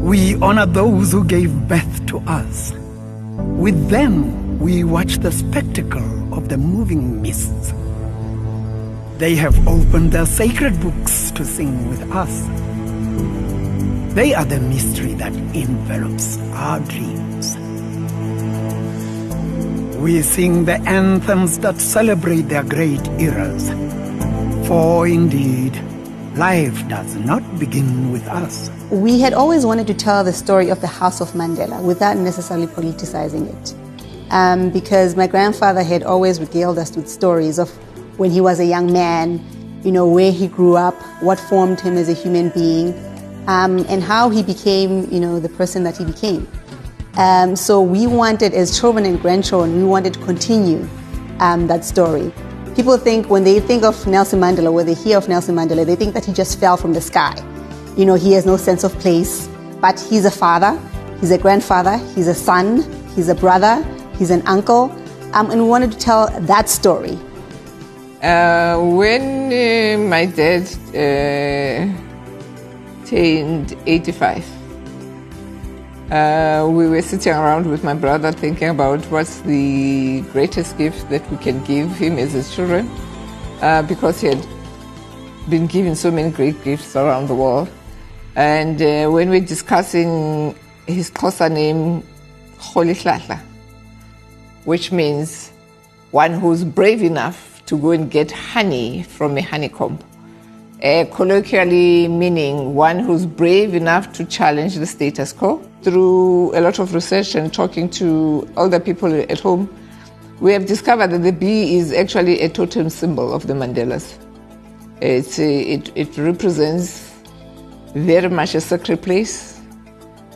We honor those who gave birth to us. With them, we watch the spectacle of the moving mists. They have opened their sacred books to sing with us. They are the mystery that envelops our dreams. We sing the anthems that celebrate their great eras. For indeed, life does not begin with us. We had always wanted to tell the story of the House of Mandela without necessarily politicizing it. Because my grandfather had always regaled us with stories of when he was a young man, where he grew up, what formed him as a human being, and how he became, the person that he became. So we wanted, as children and grandchildren, we wanted to continue that story. People think when they think of Nelson Mandela, when they hear of Nelson Mandela, they think that he just fell from the sky. He has no sense of place, but he's a father, he's a grandfather, he's a son, he's a brother, he's an uncle, and we wanted to tell that story. When my dad turned 85, we were sitting around with my brother thinking about what's the greatest gift that we can give him as his children, because he had been given so many great gifts around the world. And when we're discussing his Xhosa name, Kholihlahla, which means one who's brave enough to go and get honey from a honeycomb. Colloquially meaning one who's brave enough to challenge the status quo. Through a lot of research and talking to older people at home, we have discovered that the bee is actually a totem symbol of the Mandelas. It represents very much a sacred place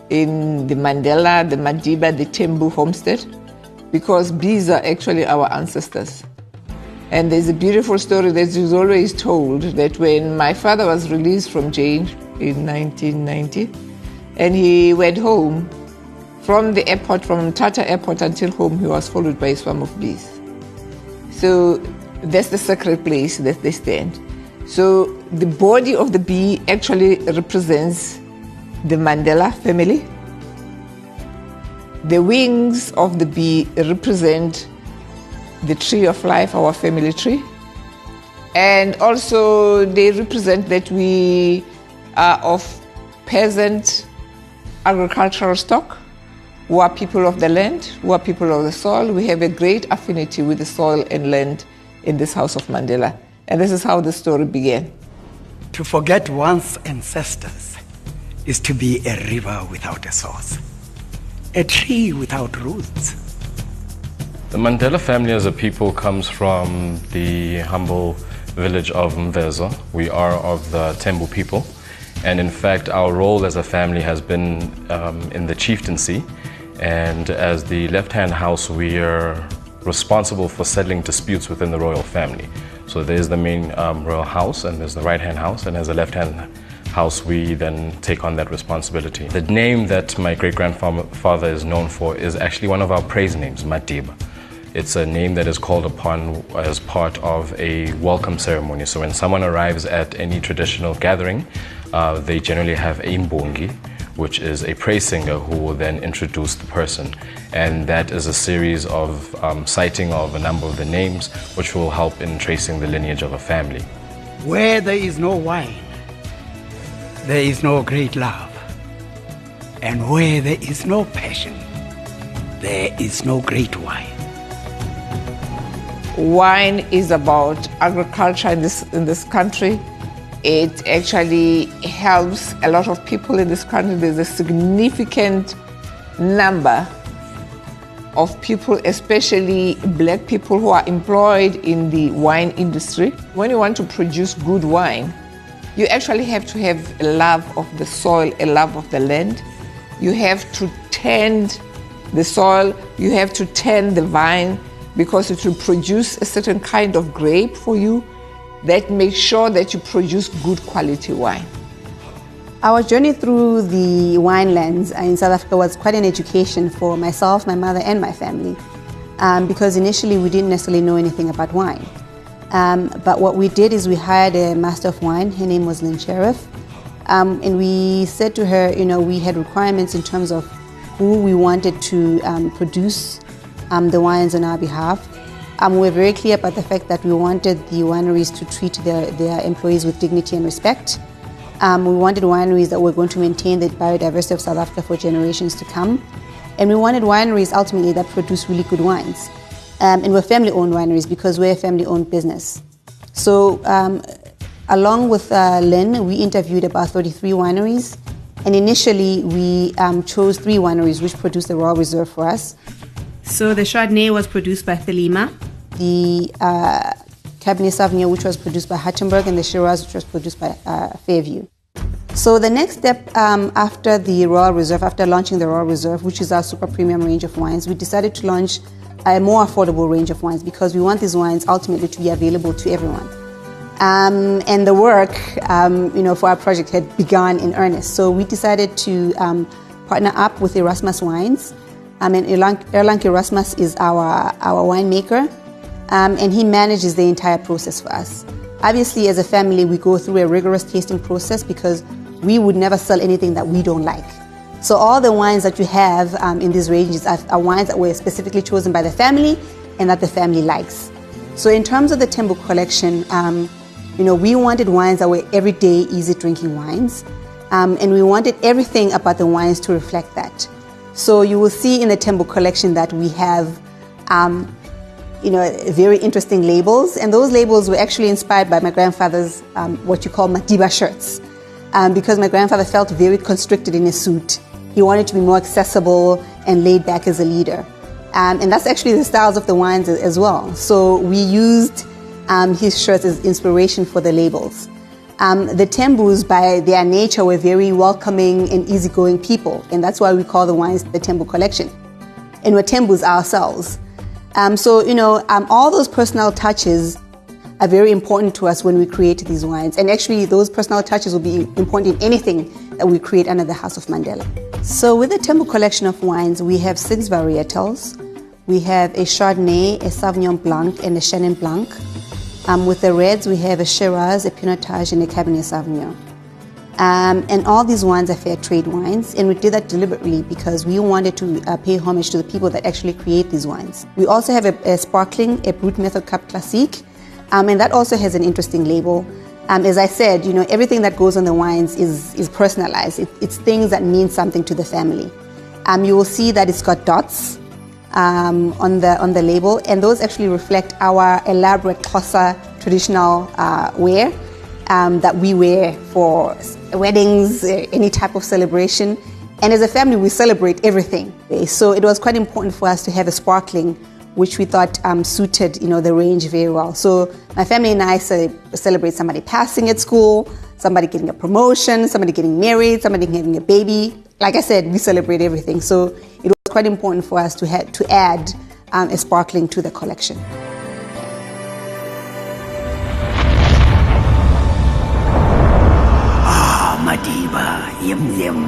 in the Mandela, the Madiba, the Tembu homestead, because bees are actually our ancestors. And there's a beautiful story that is always told that when my father was released from jail in 1990, and he went home from the airport, from Tata Airport until home, he was followed by a swarm of bees. So that's the sacred place that they stand. So the body of the bee actually represents the Mandela family. The wings of the bee represent the tree of life, our family tree. And also they represent that we are of peasant agricultural stock, who are people of the land, who are people of the soil. We have a great affinity with the soil and land in this House of Mandela. And this is how the story began. To forget one's ancestors is to be a river without a source, a tree without roots. The Mandela family as a people comes from the humble village of Mvezo. We are of the Tembu people. And in fact, our role as a family has been in the chieftaincy. And as the left-hand house, we are responsible for settling disputes within the royal family. So there's the main royal house, and there's the right-hand house, and as a left-hand house, we then take on that responsibility. The name that my great-grandfather is known for is actually one of our praise names, Madiba. It's a name that is called upon as part of a welcome ceremony. So when someone arrives at any traditional gathering, they generally have a mbongi, which is a praise singer who will then introduce the person. And that is a series of citing of a number of the names, which will help in tracing the lineage of a family. Where there is no wine, there is no great love. And where there is no passion, there is no great wine. Wine is about agriculture in this country. It actually helps a lot of people in this country. There's a significant number of people, especially black people, who are employed in the wine industry. When you want to produce good wine, you actually have to have a love of the soil, a love of the land. You have to tend the soil, you have to tend the vine, because it will produce a certain kind of grape for you that makes sure that you produce good quality wine. Our journey through the winelands in South Africa was quite an education for myself, my mother, and my family, because initially we didn't necessarily know anything about wine. But what we did is we hired a master of wine. Her name was Lynn Sheriff. And we said to her, we had requirements in terms of who we wanted to produce the wines on our behalf. We were very clear about the fact that we wanted the wineries to treat their employees with dignity and respect. We wanted wineries that were going to maintain the biodiversity of South Africa for generations to come. And we wanted wineries ultimately that produce really good wines. And we're family-owned wineries because we're a family-owned business. So along with Lynn, we interviewed about 33 wineries. And initially, we chose 3 wineries which produced the Royal Reserve for us. So the Chardonnay was produced by Thelema, the Cabernet Sauvignon, which was produced by Hattenberg, and the Shiraz, which was produced by Fairview. So the next step after the Royal Reserve, after launching the Royal Reserve, which is our super premium range of wines, we decided to launch a more affordable range of wines because we want these wines ultimately to be available to everyone. And the work, for our project had begun in earnest. So we decided to partner up with Erasmus Wines. And Erlang Erasmus is our winemaker, and he manages the entire process for us. Obviously, as a family, we go through a rigorous tasting process because we would never sell anything that we don't like. So all the wines that you have in these ranges are wines that were specifically chosen by the family and that the family likes. So in terms of the Tembo collection, we wanted wines that were everyday, easy drinking wines. And we wanted everything about the wines to reflect that. So you will see in the Tembo collection that we have very interesting labels, and those labels were actually inspired by my grandfather's what you call Madiba shirts, because my grandfather felt very constricted in his suit. He wanted to be more accessible and laid back as a leader, and that's actually the styles of the wines as well. So we used his shirts as inspiration for the labels. The Tembus, by their nature, were very welcoming and easygoing people, and that's why we call the wines the Tembo collection. And we're Tembus ourselves. All those personal touches are very important to us when we create these wines. And actually, those personal touches will be important in anything that we create under the House of Mandela. So with the Tembo collection of wines, we have 6 varietals. We have a Chardonnay, a Sauvignon Blanc, and a Chenin Blanc. With the reds, we have a Shiraz, a Pinotage, and a Cabernet Sauvignon. And all these wines are fair trade wines, and we did that deliberately because we wanted to pay homage to the people that actually create these wines. We also have a sparkling, a Brut Method Cap Classique, and that also has an interesting label. As I said, everything that goes on the wines is personalized. It's things that mean something to the family. You will see that it's got dots on the label, and those actually reflect our elaborate Xhosa traditional wear that we wear for weddings, any type of celebration. And as a family, we celebrate everything. So it was quite important for us to have a sparkling, which we thought suited, the range very well. So my family and I celebrate somebody passing at school, somebody getting a promotion, somebody getting married, somebody having a baby. Like I said, we celebrate everything. So it was quite important for us to add a sparkling to the collection. Madiba, Yim Yim,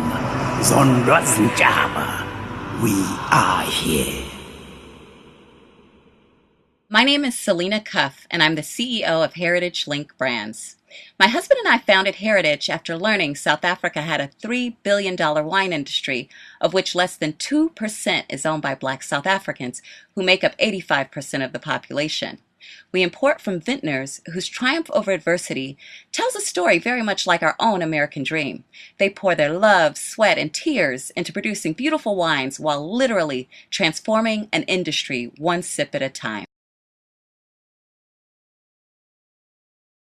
Zondra Zinjaba, we are here. My name is Selena Cuff, and I'm the CEO of Heritage Link Brands. My husband and I founded Heritage after learning South Africa had a $3 billion wine industry, of which less than 2% is owned by Black South Africans, who make up 85% of the population. We import from vintners whose triumph over adversity tells a story very much like our own American dream. They pour their love, sweat, and tears into producing beautiful wines while literally transforming an industry one sip at a time.